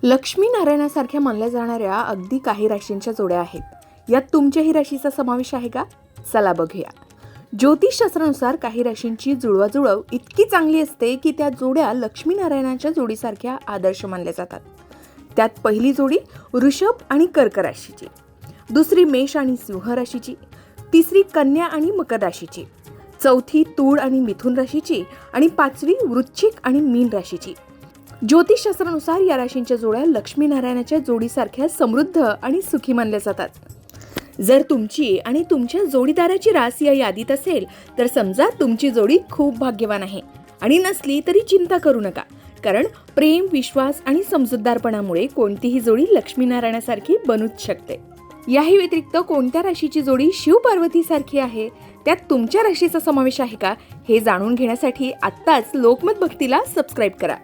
लक्ष्मीनारायणासारख्या मानल्या जाणाऱ्या अगदी काही राशींच्या जोड्या आहेत. यात तुमच्याही राशीचा समावेश आहे का? चला बघूया. ज्योतिषशास्त्रानुसार काही राशींची जुळवाजुळव इतकी चांगली असते की त्या जोड्या लक्ष्मीनारायणाच्या जोडीसारख्या आदर्श मानल्या जातात. त्यात पहिली जोडी वृषभ आणि कर्क राशीची, दुसरी मेष आणि सिंह राशीची, तिसरी कन्या आणि मकर राशीची, चौथी तूळ आणि मिथुन राशीची आणि पाचवी वृश्चिक आणि मीन राशीची. ज्योतिषशास्त्रानुसार या राशींच्या जोड्या लक्ष्मीनारायणाच्या जोडीसारख्या समृद्ध आणि सुखी मानल्या जातात. जर तुमची आणि तुमच्या जोडीदाराची रास या यादीत असेल तर समजा तुमची जोडी खूप भाग्यवान आहे, आणि नसली तरी चिंता करू नका, कारण प्रेम, विश्वास आणि समजूतदारपणामुळे कोणतीही जोडी लक्ष्मीनारायणासारखी बनूच शकते. याही व्यतिरिक्त कोणत्या राशीची जोडी शिव पार्वती सारखी आहे, त्यात तुमच्या राशीचा समावेश आहे का, हे जाणून घेण्यासाठी आत्ताच लोकमत भक्तीला सबस्क्राईब करा.